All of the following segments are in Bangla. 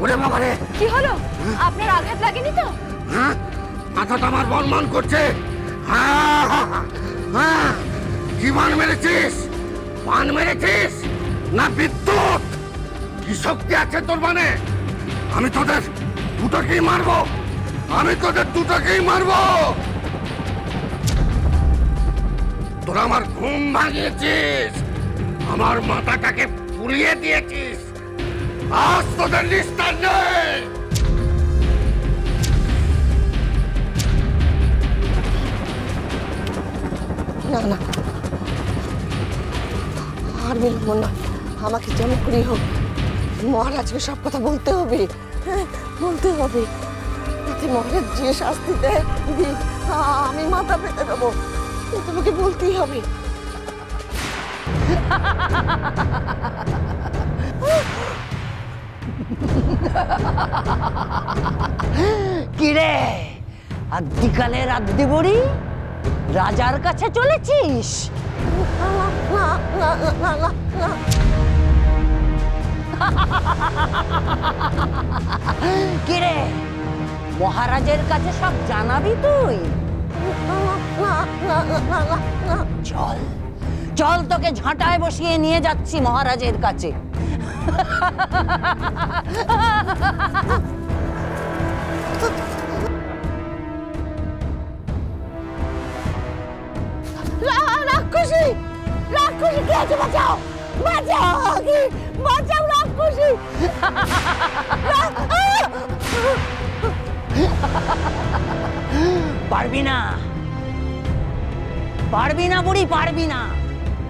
ওরে বাবা রে, কি হলো? আপনার আঘাত লাগেনি তো? হ্যাঁ, মাথাটা আমার বনবন করছে। কি বান মেরেছিস? বান মেরেছিস না বিদ্যুৎ? কি শক্তি আছে তোর বানে? আমি তোদের দুটোকেই মারবো, আমি তোদের দুটোকেই মারবো। তোরা আমার ঘুম ভাঙিয়েছিস, আমার মাথাটাকে পুড়িয়ে দিয়েছিস। আজ তোদের নিস্তার নেই। না না, আর বিলম্ব না, আমাকে যেমন করেই হোক মহারাজকে সব কথা বলতে হবে। হ্যাঁ, বলতে হবে। তাতে মহারাজ যে শাস্তি দেয় আমি মাথা পেতে দেবো, তোমাকে বলতেই হবে। কিরে, আদ্যিকালের আদ্যি বুড়ি, রাজার কাছে চলেছিস? কিরে, মহারাজের কাছে সব জানাবি তুই? চল চল, তোকে ঝাঁটায় বসিয়ে নিয়ে যাচ্ছি মহারাজের কাছে। রাক্ষসী, রাক্ষসী কে আছে? বাঁচাও, বাঁচাও, বাঁচাও রাক্ষসী। পারবি না, পারবি না বুড়ি, পারবি না।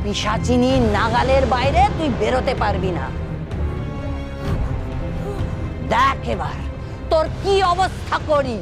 পিশাচিনী নাগালের বাইরে তুই বেরোতে পারবি না। দেখ এবার তোর কি অবস্থা করি।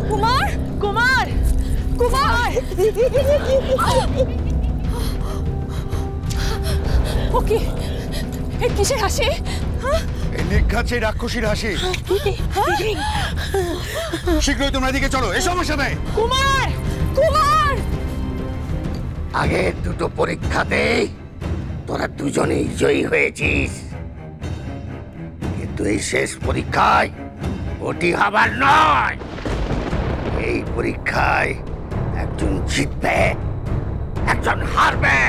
কুমার, কুমার, কুমার! ওকে, এ কিসের হাসি? এই নিঘাত সেই রাক্ষসীর হাসি। শীঘ্রই তোমরা এদিকে চলো, এই সমস্যা নেই। কুমার, কুমার! আগে দুটো পরীক্ষাতেই তোরা দুজনেই জয়ী হয়েছিস, কিন্তু এই শেষ পরীক্ষায় ওটি হবার নয়। এই পরীক্ষায় একজন জিতবে, একজন হারবে।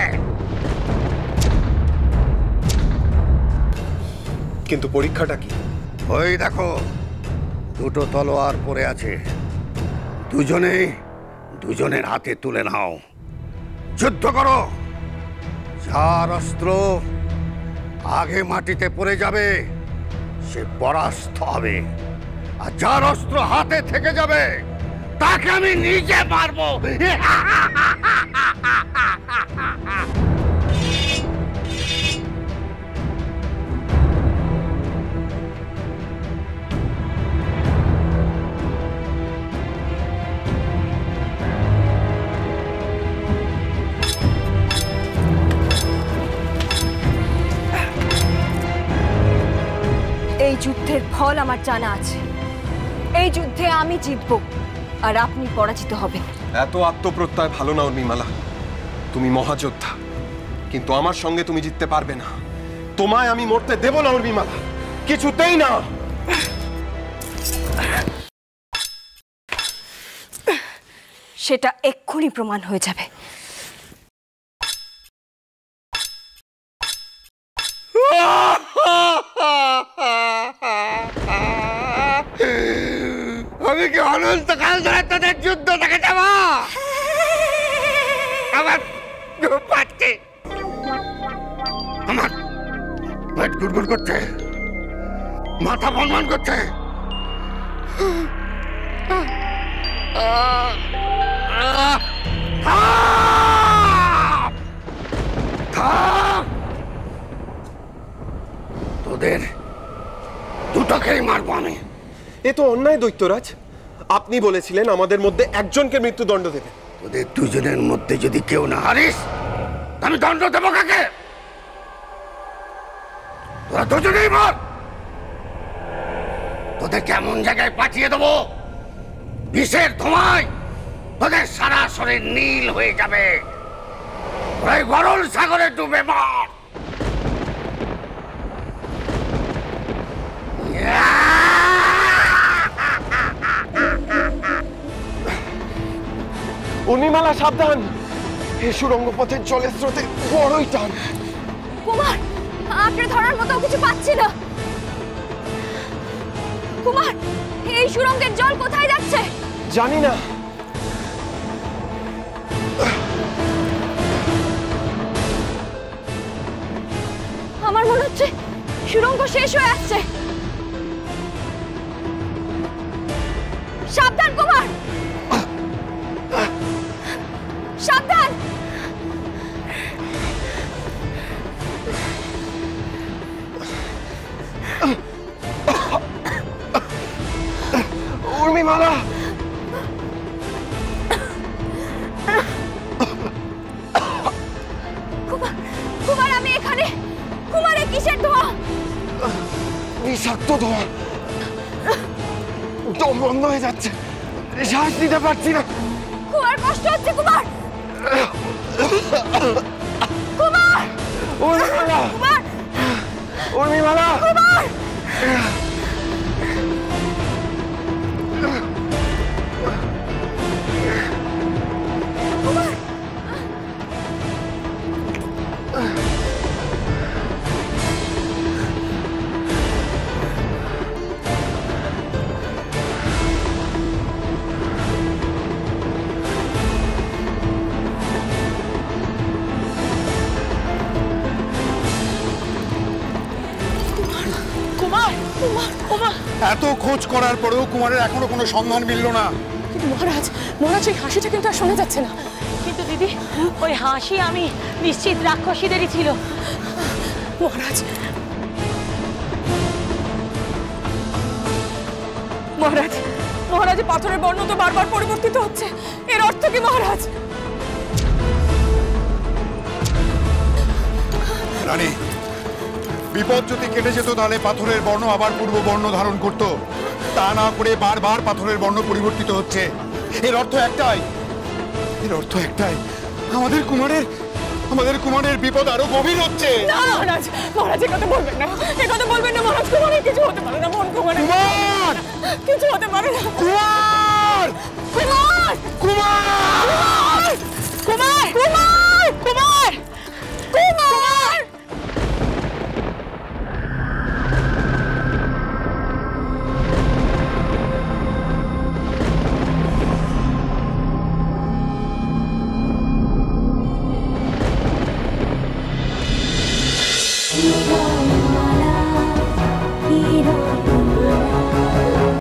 কিন্তু পরীক্ষাটা কি? ওই দেখো, দুটো তলোয়ার পড়ে আছে, দুজনেই দুজনের হাতে তুলে নাও, যুদ্ধ করো। যার অস্ত্র আগে মাটিতে পড়ে যাবে সে পরাস্ত হবে, আর যার অস্ত্র হাতে থেকে যাবে তাকে আমি নিজে মারবো। এই যুদ্ধের ফল আমার জানা আছে। এই যুদ্ধে আমি জিতব আর আপনি পরাজিত হবেন। এত আত্মপ্রত্যয় ভালো না উর্মিমালা। তুমি মহাযোদ্ধা, কিন্তু আমার সঙ্গে তুমি জিততে পারবে না। তোমায় আমি মরতে দেব না উর্মিমালা, কিছুতেই না। সেটা এক্ষুনি প্রমাণ হয়ে যাবে। আমি কি অনন্তকাল ধরে তোদের যুদ্ধ দেখে যাব? আমার ঘুম পাচ্ছে, আমার পেট গুড়গুড় করছে, মাথা ভনভন করছে। তোদের দুটোকেই মারবো আমি। এ তো অন্যায় দৈত্যরাজ। আপনি বলেছিলেন আমাদের মধ্যে একজনকে মৃত্যুদণ্ড দেবেন। তোদের দুজনের মধ্যে যদি কেউ না হারিস, আমি দণ্ড দেবো কাকে? তোরা দুজনেই মর। তোদের কেমন জায়গায় পাঠিয়ে দেবো, বিষের ধোঁয়ায় তোদের সারা শরীর নীল হয়ে যাবে। ওই গরল সাগরে ডুবে মর। উর্মিমালা সাবধান, এই সুরঙ্গ পথের জলের স্রোতে বড়ই টান। কুমার, আঁকড়ে ধরার মতো কিছু পাচ্ছি না। কুমার, এই সুড়ঙ্গের জল কোথায় যাচ্ছে? জানি না। আমার মনে হচ্ছে সুড়ঙ্গ শেষ হয়ে আসছে। সাবধান কুমার, সাবধান। উর্মিমালা, কুমার, আমি এখানে। কুমার, এ কিসের ধোঁয়া? বিষাক্ত ধোঁয়া। দম বন্ধ হয়ে যাচ্ছে, শ্বাস নিতে পারছি না। কুমার, কষ্ট হচ্ছে কুমার। কুমার, উর্মিমালা, কুমার, উর্মিমালা, কুমার। এত খোঁজ করার পরেও কুমারের এখনো কোনো সন্ধান মিলল না। কিন্তু মহারাজ, মহারাজ ওই হাসিটা কিন্তু আর শোনা যাচ্ছে না। কিন্তু দিদি, ওই হাসি আমি নিশ্চিত রাক্ষসীদেরই ছিল। মহারাজ, মহারাজ, মহারাজ, পাথরের বর্ণ তো বারবার পরিবর্তিত হচ্ছে। এর অর্থ কি মহারাজ? রানী, বিপদ যদি কেটে যেত তাহলে পাথরের বর্ণ আবার পূর্ব বর্ণ ধারণ করত। তা না করে বারবার পাথরের বর্ণ পরিবর্তিত হচ্ছে। এর অর্থ একটাই, আমাদের কুমারের বিপদ আরো গভীর হচ্ছে। না মহারাজ, মহারাজ, এ কথা বলবেন না, এ কথা বলবেন না মহারাজ। কুমারের কিছু হতে পারে না, মন কুমারের কুমার, কিছু হতে পারে না। কুমার, কুমার!